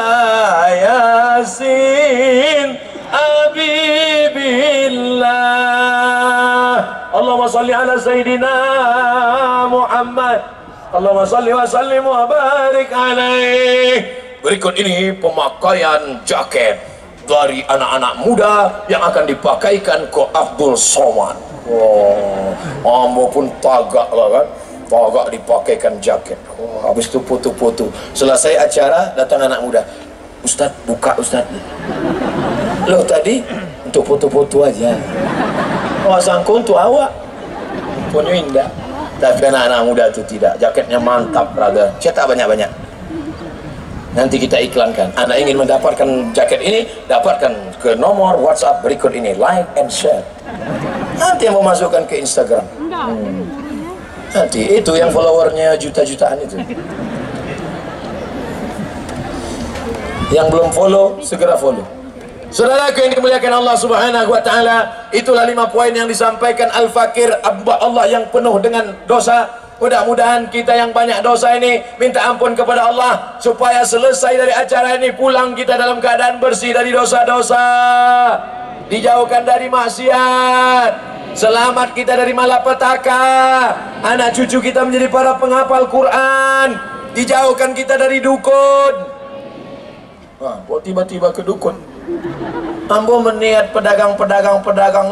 yasin habibillah. Allahumma salli ala Sayyidina Muhammad, Allahumma salli wa sallim wa barik alaih. Berikut ini pemakaian jaket dari anak-anak muda yang akan dipakaikan ke Abdul Somad. Maupun tagak lah kan, tagak dipakaikan jaket. Habis itu foto-foto. Selesai acara datang anak muda, Ustaz buka Ustaz. Loh tadi untuk foto-foto aja. Sangko untuk awak punya indah. Tapi anak-anak muda itu tidak, jaketnya mantap brother, cetak banyak-banyak. Nanti kita iklankan. Anda ingin mendapatkan jaket ini, dapatkan ke nomor WhatsApp berikut ini, like and share. Nanti yang mau masukkan ke Instagram. Nanti itu yang followernya juta-jutaan itu. Yang belum follow segera follow. Saudaraku yang dimuliakan Allah Subhanahu wa taala, itulah 5 poin yang disampaikan Al-Fakir, hamba Allah yang penuh dengan dosa. Mudah-mudahan kita yang banyak dosa ini minta ampun kepada Allah supaya selesai dari acara ini pulang kita dalam keadaan bersih dari dosa-dosa, dijauhkan dari maksiat, selamat kita dari malapetaka, anak cucu kita menjadi para penghafal Quran, dijauhkan kita dari dukun. Kok tiba-tiba ke dukun? Ambo meniat pedagang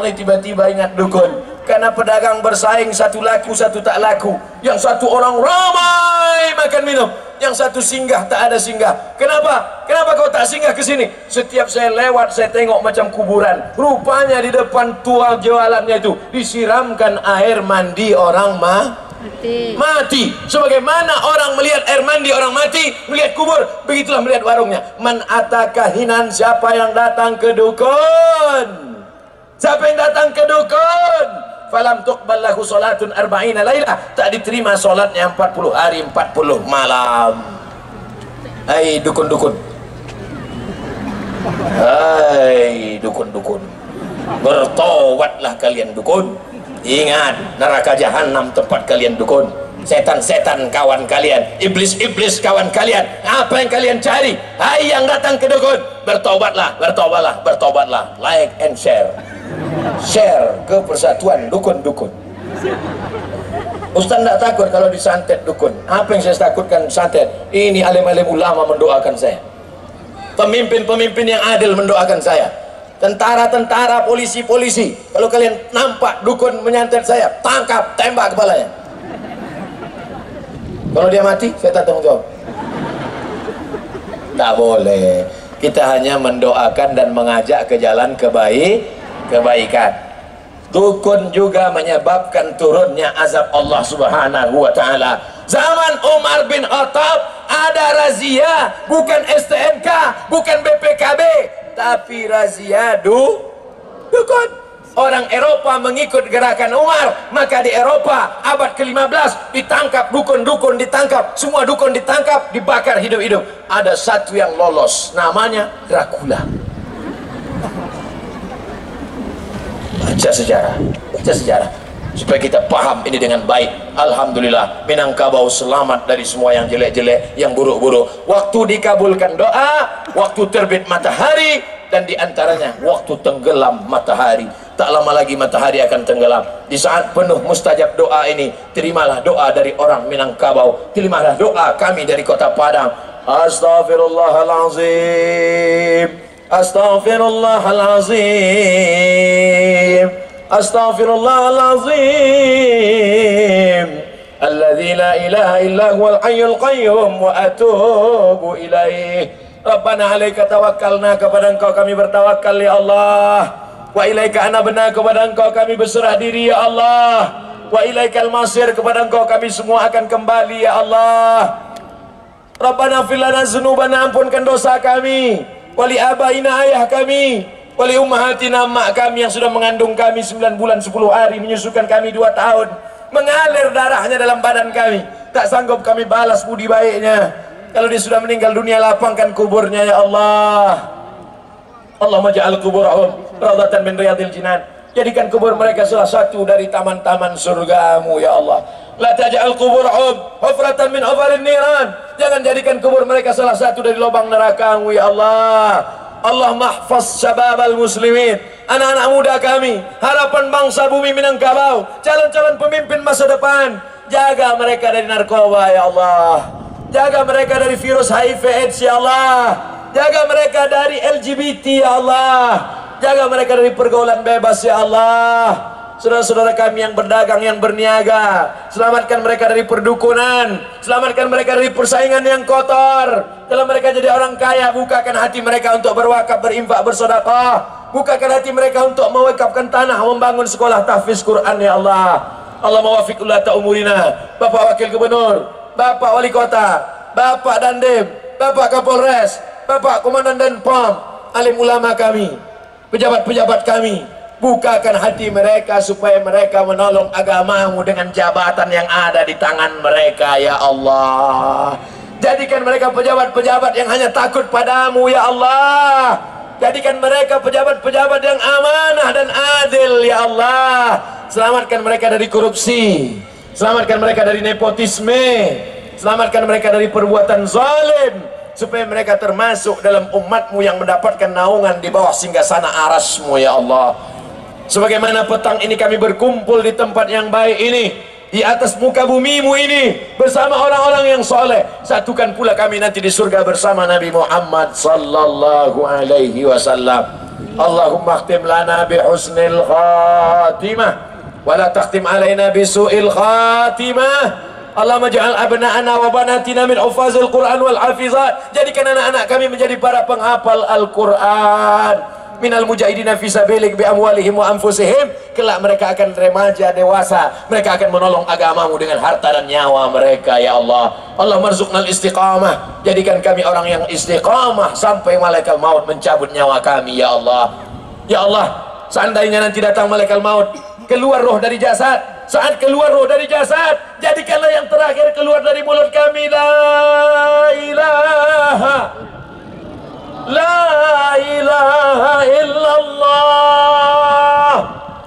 ini tiba-tiba ingat dukun. Karena pedagang bersaing, satu laku satu tak laku. Yang satu orang ramai makan minum, yang satu singgah tak ada singgah. Kenapa? Kenapa kau tak singgah ke sini? Setiap saya lewat saya tengok macam kuburan. Rupanya di depan tua jualannya itu disiramkan air mandi orang mati. Sebagaimana orang melihat air mandi orang mati, melihat kubur, begitulah melihat warungnya. Man atakahinan, siapa yang datang ke dukun, siapa yang datang ke dukun, falam tuqbal lahu salatun arba'ina lailah, tak diterima salatnya 40 hari 40 malam. Hai dukun-dukun, hai dukun-dukun, bertobatlah kalian dukun. Ingat, neraka jahanam tempat kalian dukun. Setan-setan kawan kalian, iblis-iblis kawan kalian. Apa yang kalian cari? Hai yang datang ke dukun, bertobatlah, bertobatlah, bertobatlah. Like and share. Share ke persatuan dukun-dukun. Ustaz tidak takut kalau disantet dukun. Apa yang saya takutkan santet? Ini alim-alim ulama mendoakan saya, pemimpin-pemimpin yang adil mendoakan saya, tentara-tentara, polisi-polisi. Kalau kalian nampak dukun menyantet saya, tangkap, tembak kepalanya. Kalau dia mati, saya tak tanggung jawab. Tak boleh. Kita hanya mendoakan dan mengajak ke jalan kebaikan. Dukun juga menyebabkan turunnya azab Allah Subhanahu wa taala. Zaman Umar bin Khattab ada razia, bukan STNK, bukan BPKB, tapi razia dukun. Orang Eropa mengikut gerakan Umar, maka di Eropa abad ke-15 ditangkap dukun-dukun, ditangkap, semua dukun ditangkap, dibakar hidup-hidup. Ada satu yang lolos, namanya Dracula. Baca sejarah supaya kita paham ini dengan baik. Alhamdulillah, Minangkabau selamat dari semua yang jelek-jelek, yang buruk-buruk. Waktu dikabulkan doa, waktu terbit matahari, dan diantaranya waktu tenggelam matahari. Tak lama lagi matahari akan tenggelam. Di saat penuh mustajab doa ini, terimalah doa dari orang Minangkabau, terimalah doa kami dari Kota Padang. Astaghfirullahalazim, astaghfirullahalazim, astaghfirullahalazim, alladzi la ilaha illa huwal hayyul qayyum wa atubu ilaih. Rabbana 'alaika tawakkalna, kepada Engkau kami bertawakal ya Allah. Wa ilaika anabna, kepada Engkau kami berserah diri ya Allah. Wa ilaikal masir, kepada Engkau kami semua akan kembali ya Allah. Rabbana fir lana dzunubana, ampunkan dosa kami, wali abaina, ayah kami, wali ummahatina, mak kami yang sudah mengandung kami 9 bulan 10 hari, menyusukan kami 2 tahun, mengalir darahnya dalam badan kami, tak sanggup kami balas budi baiknya. Kalau dia sudah meninggal dunia, lapangkan kuburnya ya Allah. Allahumma ja'al kuburahum rawdatan min riyadil jinan, jadikan kubur mereka salah satu dari taman-taman surgamu ya Allah. La taj'al kuburahum hufratan min hufarin niran, jangan jadikan kubur mereka salah satu dari lubang neraka-Mu ya Allah. Allahumma hafaz syababal muslimin, anak-anak muda kami, harapan bangsa bumi Minangkabau, calon-calon pemimpin masa depan. Jaga mereka dari narkoba ya Allah, jaga mereka dari virus HIV AIDS ya Allah, jaga mereka dari LGBT ya Allah, jaga mereka dari pergaulan bebas ya Allah. Saudara-saudara kami yang berdagang, yang berniaga, selamatkan mereka dari perdukunan, selamatkan mereka dari persaingan yang kotor. Kalau mereka jadi orang kaya, bukakan hati mereka untuk berwakaf, berinfak, bersedekah. Bukakan hati mereka untuk mewakafkan tanah, membangun sekolah tahfiz Quran ya Allah. Allah mawafiq ulata umurina, Bapak Wakil Gubernur, Bapak Wali Kota, Bapak Dandim, Bapak Kapolres, Bapak Komandan Denpom, alim ulama kami, pejabat-pejabat kami. Bukakan hati mereka supaya mereka menolong agamamu dengan jabatan yang ada di tangan mereka ya Allah. Jadikan mereka pejabat-pejabat yang hanya takut padamu ya Allah. Jadikan mereka pejabat-pejabat yang amanah dan adil ya Allah. Selamatkan mereka dari korupsi, selamatkan mereka dari nepotisme, selamatkan mereka dari perbuatan zalim, supaya mereka termasuk dalam umatmu yang mendapatkan naungan di bawah singgasana arasmu ya Allah. Sebagaimana petang ini kami berkumpul di tempat yang baik ini, di atas muka bumimu ini, bersama orang-orang yang soleh, satukan pula kami nanti di surga bersama Nabi Muhammad sallallahu alaihi wasallam. Allahumma khtim lana bi husnil khatimah, wa la takhtim alaina bi su'il khatimah. Allahumma ja'al abna'ana wa banatina min hufazil Qur'an wal hafizat, jadikan anak-anak kami menjadi para penghafal Al-Qur'an. Minal mujahidina fisabilik bi amwalihim wa anfusihim, kelak mereka akan remaja dewasa, mereka akan menolong agamamu dengan harta dan nyawa mereka ya Allah. Allah marzuqnal istiqamah, jadikan kami orang yang istiqamah sampai malaikat maut mencabut nyawa kami ya Allah. Ya Allah, seandainya nanti datang malaikat maut, keluar roh dari jasad, saat keluar roh dari jasad, jadikanlah yang terakhir keluar dari mulut kami la ilaha la ilaha illallah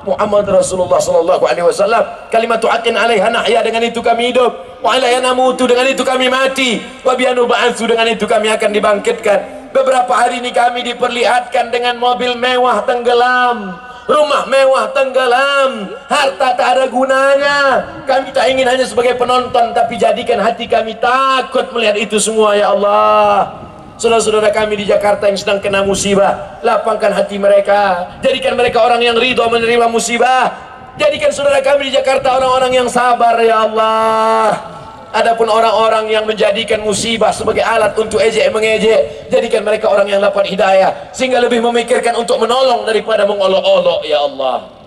Muhammad Rasulullah sallallahu alaihi wasallam. Kalimatu haqqin 'alaiha nahya, dengan itu kami hidup, wa 'alaiha namutu, dengan itu kami mati, wa biyanu ba'atsu, dengan itu kami akan dibangkitkan. Beberapa hari ini kami diperlihatkan dengan mobil mewah tenggelam, rumah mewah tenggelam, harta tak ada gunanya. Kami tak ingin hanya sebagai penonton, tapi jadikan hati kami takut melihat itu semua ya Allah. Saudara-saudara kami di Jakarta yang sedang kena musibah, lapangkan hati mereka, jadikan mereka orang yang ridho menerima musibah. Jadikan saudara kami di Jakarta orang-orang yang sabar ya Allah. Adapun orang-orang yang menjadikan musibah sebagai alat untuk ejek mengejek, jadikan mereka orang yang dapat hidayah, sehingga lebih memikirkan untuk menolong daripada mengolok-olok ya Allah.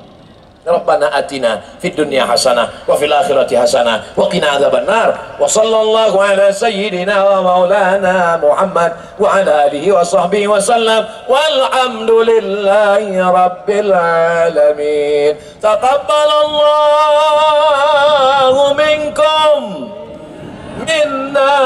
Rabbana atina fid dunya hasanah wa fil akhirati hasanah wa qina adzabannar. Wa sallallahu ala sayyidina wa maulana Muhammad wa ala alihi wa sahbihi wa sallam. Walhamdulillahi rabbil alamin. Taqabbalallahu minkum minna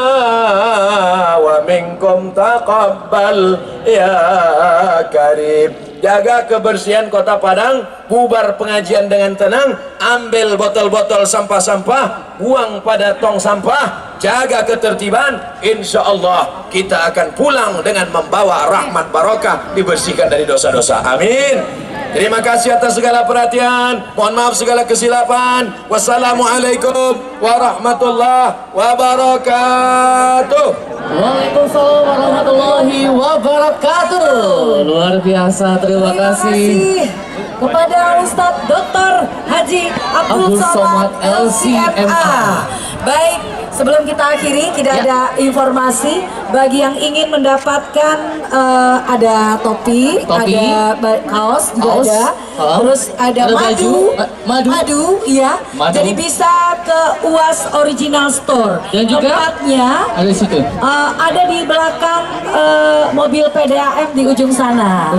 wa minkum taqabbal ya karim. Jaga kebersihan Kota Padang, bubar pengajian dengan tenang, ambil botol-botol sampah-sampah, buang pada tong sampah, jaga ketertiban. Insya Allah kita akan pulang dengan membawa rahmat barokah, dibersihkan dari dosa-dosa. Amin. Terima kasih atas segala perhatian, mohon maaf segala kesilapan. Wassalamualaikum warahmatullahi wabarakatuh. Waalaikumsalam warahmatullahi wabarakatuh. Luar biasa, terima kasih. kepada Ustadz Dr. Haji Abdul Somad LCMA. Baik, sebelum kita akhiri, tidak ada informasi bagi yang ingin mendapatkan ada topi, ada kaos juga ada, terus ada madu, iya. Jadi bisa ke UAS Original Store. Dan juga tempatnya ada di situ. Ada di belakang mobil PDAM di ujung sana.